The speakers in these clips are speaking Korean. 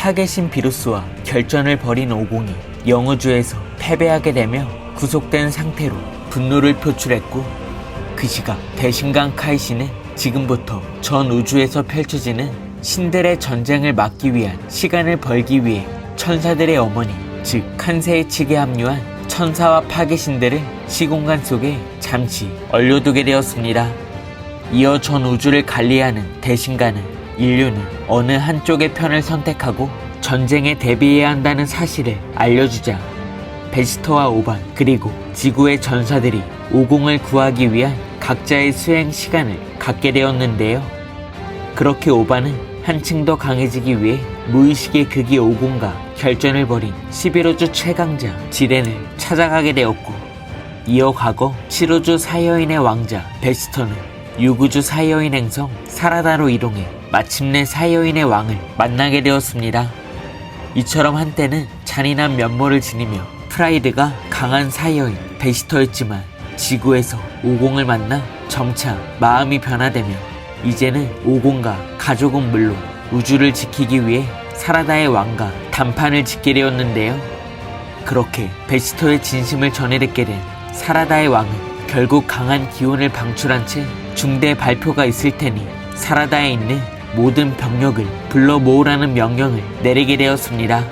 파괴신 비루스와 결전을 벌인 오공이 영우주에서 패배하게 되며 구속된 상태로 분노를 표출했고, 그 시각 대신강 카이시는 지금부터 전 우주에서 펼쳐지는 신들의 전쟁을 막기 위한 시간을 벌기 위해 천사들의 어머니, 즉 칸세의 측에 합류한 천사와 파괴신들을 시공간 속에 잠시 얼려두게 되었습니다. 이어 전 우주를 관리하는 대신간은 인류는 어느 한쪽의 편을 선택하고 전쟁에 대비해야 한다는 사실을 알려주자 베지터와 오반 그리고 지구의 전사들이 오공을 구하기 위한 각자의 수행 시간을 갖게 되었는데요. 그렇게 오반은 한층 더 강해지기 위해 무의식의 극이 오공과 결전을 벌인 11호주 최강자 지렌을 찾아가게 되었고, 이어 과거 7호주 사이어인의 왕자 베지터는 6우주 사이어인 행성 사라다로 이동해 마침내 사이어인의 왕을 만나게 되었습니다. 이처럼 한때는 잔인한 면모를 지니며 프라이드가 강한 사이어인 베지터였지만 지구에서 오공을 만나 점차 마음이 변화되며 이제는 오공과 가족은 물론 우주를 지키기 위해 사라다의 왕과 단판을 짓게 되었는데요. 그렇게 베지터의 진심을 전해 듣게 된 사라다의 왕은 결국 강한 기운을 방출한 채 중대 발표가 있을 테니 사라다에 있는 모든 병력을 불러 모으라는 명령을 내리게 되었습니다.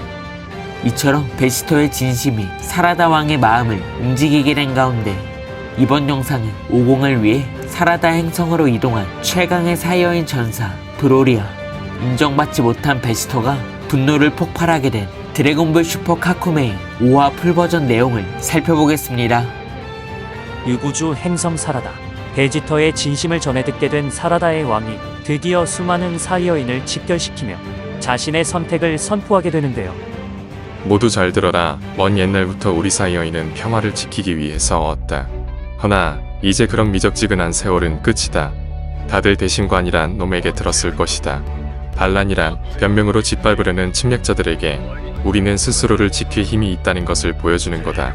이처럼 베지터의 진심이 사라다 왕의 마음을 움직이게 된 가운데 이번 영상은 오공을 위해 사라다 행성으로 이동한 최강의 사이어인 전사 브로리아, 인정받지 못한 베지터가 분노를 폭발하게 된 드래곤볼 슈퍼 카쿠메인 5화 풀버전 내용을 살펴보겠습니다. 6우주 행성 사라다. 베지터의 진심을 전해 듣게 된 사라다의 왕이 드디어 수많은 사이어인을 직결시키며 자신의 선택을 선포하게 되는데요. 모두 잘 들어라. 먼 옛날부터 우리 사이어인은 평화를 지키기 위해 싸웠다. 허나 이제 그런 미적지근한 세월은 끝이다. 다들 대신관이란 놈에게 들었을 것이다. 반란이란 변명으로 짓밟으려는 침략자들에게 우리는 스스로를 지킬 힘이 있다는 것을 보여주는 거다.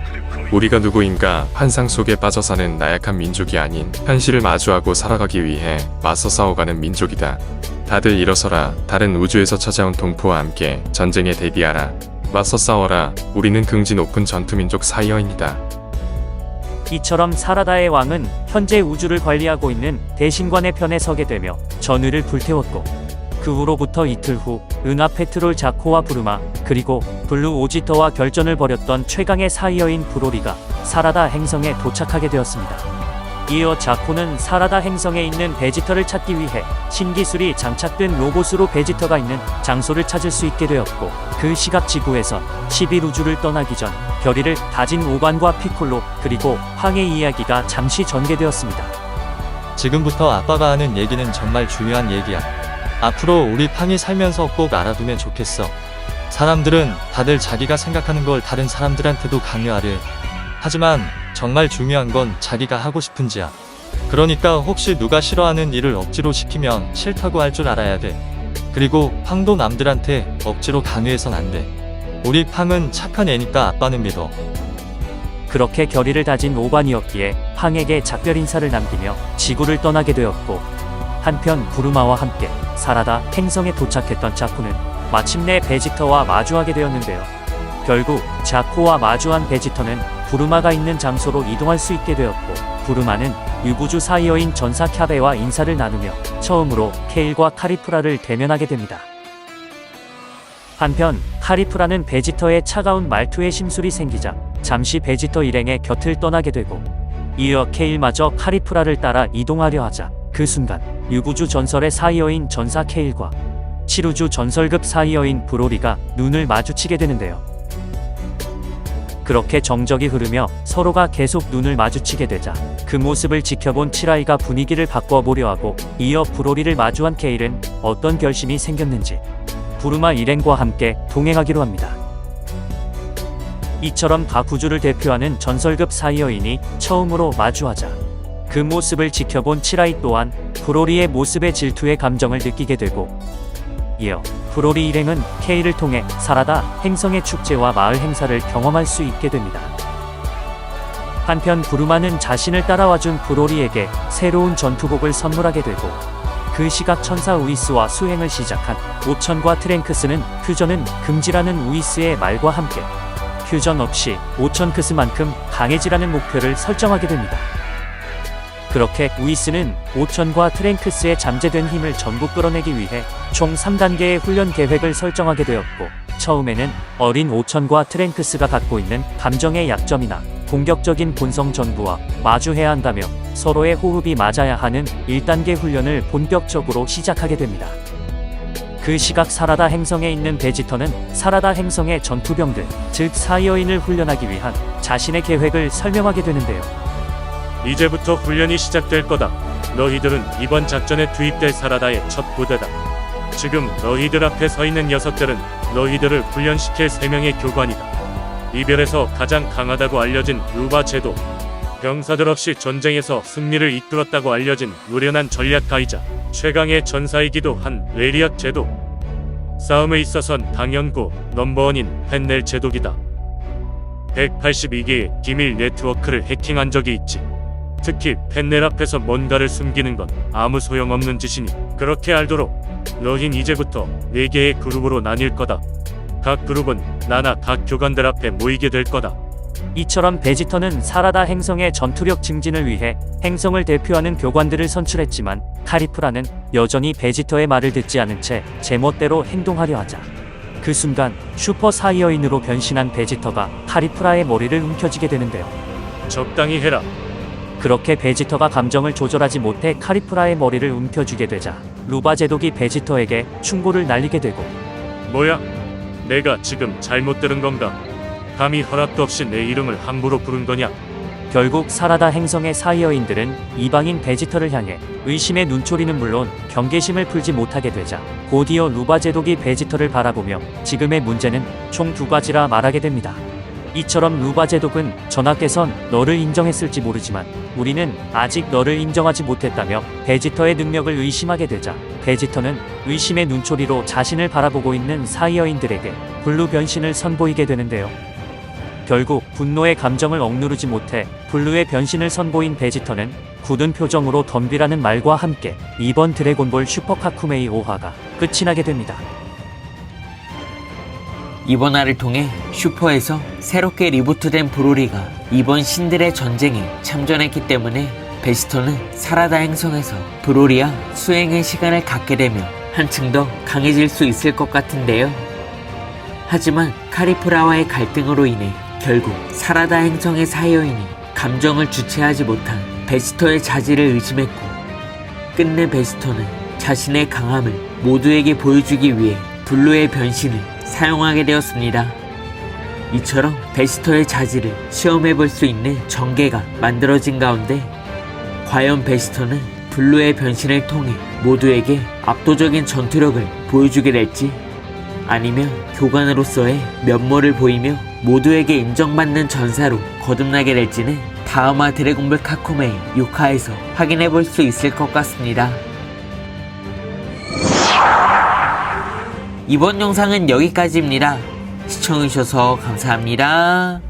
우리가 누구인가 환상 속에 빠져 사는 나약한 민족이 아닌 현실을 마주하고 살아가기 위해 맞서 싸워가는 민족이다. 다들 일어서라. 다른 우주에서 찾아온 동포와 함께 전쟁에 대비하라. 맞서 싸워라. 우리는 긍지 높은 전투민족 사이어인이다. 이처럼 사라다의 왕은 현재 우주를 관리하고 있는 대신관의 편에 서게 되며 전의를 불태웠고, 그 후로부터 이틀 후 은하 페트롤 자코와 부르마 그리고 블루 오지터와 결전을 벌였던 최강의 사이어인 브로리가 사라다 행성에 도착하게 되었습니다. 이어 자코는 사라다 행성에 있는 베지터를 찾기 위해 신기술이 장착된 로봇으로 베지터가 있는 장소를 찾을 수 있게 되었고, 그 시각 지구에서 11우주를 떠나기 전 결의를 다진 오반과 피콜로 그리고 황의 이야기가 잠시 전개되었습니다. 지금부터 아빠가 하는 얘기는 정말 중요한 얘기야. 앞으로 우리 팡이 살면서 꼭 알아두면 좋겠어. 사람들은 다들 자기가 생각하는 걸 다른 사람들한테도 강요하래. 하지만 정말 중요한 건 자기가 하고 싶은지야. 그러니까 혹시 누가 싫어하는 일을 억지로 시키면 싫다고 할 줄 알아야 돼. 그리고 팡도 남들한테 억지로 강요해선 안 돼. 우리 팡은 착한 애니까 아빠는 믿어. 그렇게 결의를 다진 오반이었기에 황에게 작별 인사를 남기며 지구를 떠나게 되었고, 한편 부르마와 함께 사라다 행성에 도착했던 자코는 마침내 베지터와 마주하게 되었는데요. 결국 자코와 마주한 베지터는 부르마가 있는 장소로 이동할 수 있게 되었고, 부르마는 6우주 사이어인 전사 캬베와 인사를 나누며 처음으로 케일과 카리프라를 대면하게 됩니다. 한편 카리프라는 베지터의 차가운 말투에 심술이 생기자 잠시 베지터 일행의 곁을 떠나게 되고, 이어 케일마저 카리프라를 따라 이동하려 하자 그 순간 6우주 전설의 사이어인 전사 케일과 7우주 전설급 사이어인 브로리가 눈을 마주치게 되는데요. 그렇게 정적이 흐르며 서로가 계속 눈을 마주치게 되자 그 모습을 지켜본 칠아이가 분위기를 바꿔보려 하고, 이어 브로리를 마주한 케일은 어떤 결심이 생겼는지 부르마 일행과 함께 동행하기로 합니다. 이처럼 각 우주를 대표하는 전설급 사이어인이 처음으로 마주하자 그 모습을 지켜본 칠아이 또한 브로리의 모습에 질투의 감정을 느끼게 되고, 이어 브로리 일행은 케일을 통해 사라다 행성의 축제와 마을 행사를 경험할 수 있게 됩니다. 한편 부르마는 자신을 따라와준 브로리에게 새로운 전투복을 선물하게 되고, 그 시각 천사 우이스와 수행을 시작한 오천과 트랭크스는 퓨전은 금지라는 우이스의 말과 함께 퓨전 없이 오천크스만큼 강해지라는 목표를 설정하게 됩니다. 그렇게 우이스는 오천과 트랭크스의 잠재된 힘을 전부 끌어내기 위해 총 3단계의 훈련 계획을 설정하게 되었고, 처음에는 어린 오천과 트랭크스가 갖고 있는 감정의 약점이나 공격적인 본성 전부와 마주해야 한다며 서로의 호흡이 맞아야 하는 1단계 훈련을 본격적으로 시작하게 됩니다. 그 시각 사라다 행성에 있는 베지터는 사라다 행성의 전투병들, 즉 사이어인을 훈련하기 위한 자신의 계획을 설명하게 되는데요. 이제부터 훈련이 시작될 거다. 너희들은 이번 작전에 투입될 사라다의 첫 부대다. 지금 너희들 앞에 서 있는 녀석들은 너희들을 훈련시킬 3명의 교관이다. 이별에서 가장 강하다고 알려진 루바 제도, 병사들 없이 전쟁에서 승리를 이끌었다고 알려진 노련한 전략가이자 최강의 전사이기도 한 레리앗 제도, 싸움에 있어선 당연고 넘버원인 펜넬 제독이다. 182개의 기밀 네트워크를 해킹한 적이 있지. 특히 펜넬 앞에서 뭔가를 숨기는 건 아무 소용없는 짓이니 그렇게 알도록 너흰 이제부터 4개의 그룹으로 나뉠 거다. 각 그룹은 나나 각 교관들 앞에 모이게 될 거다. 이처럼 베지터는 사라다 행성의 전투력 증진을 위해 행성을 대표하는 교관들을 선출했지만 카리프라는 여전히 베지터의 말을 듣지 않은 채 제멋대로 행동하려 하자 그 순간 슈퍼 사이어인으로 변신한 베지터가 카리프라의 머리를 움켜쥐게 되는데요. 적당히 해라. 그렇게 베지터가 감정을 조절하지 못해 카리프라의 머리를 움켜쥐게 되자 루바 제독이 베지터에게 충고를 날리게 되고, 뭐야? 내가 지금 잘못 들은 건가? 감히 허락도 없이 내 이름을 함부로 부른 거냐? 결국 사라다 행성의 사이어인들은 이방인 베지터를 향해 의심의 눈초리는 물론 경계심을 풀지 못하게 되자 곧이어 루바 제독이 베지터를 바라보며 지금의 문제는 총 2가지라 말하게 됩니다. 이처럼 루바 제독은 전하께선 너를 인정했을지 모르지만 우리는 아직 너를 인정하지 못했다며 베지터의 능력을 의심하게 되자 베지터는 의심의 눈초리로 자신을 바라보고 있는 사이어인들에게 블루 변신을 선보이게 되는데요. 결국 분노의 감정을 억누르지 못해 블루의 변신을 선보인 베지터는 굳은 표정으로 덤비라는 말과 함께 이번 드래곤볼 슈퍼 카쿠메이 5화가 끝이 나게 됩니다. 이번 화를 통해 슈퍼에서 새롭게 리부트된 브로리가 이번 신들의 전쟁에 참전했기 때문에 베지터는 사라다 행성에서 브로리와 수행의 시간을 갖게 되며 한층 더 강해질 수 있을 것 같은데요. 하지만 카리프라와의 갈등으로 인해 결국 사라다 행성의 사이어인이 감정을 주체하지 못한 베지터의 자질을 의심했고, 끝내 베지터는 자신의 강함을 모두에게 보여주기 위해 블루의 변신을 사용하게 되었습니다. 이처럼 베지터의 자질을 시험해볼 수 있는 전개가 만들어진 가운데 과연 베지터는 블루의 변신을 통해 모두에게 압도적인 전투력을 보여주게 될지, 아니면 교관으로서의 면모를 보이며 모두에게 인정받는 전사로 거듭나게 될지는 다음화 드래곤볼 카쿠메이 6화에서 확인해볼 수 있을 것 같습니다. 이번 영상은 여기까지입니다. 시청해주셔서 감사합니다.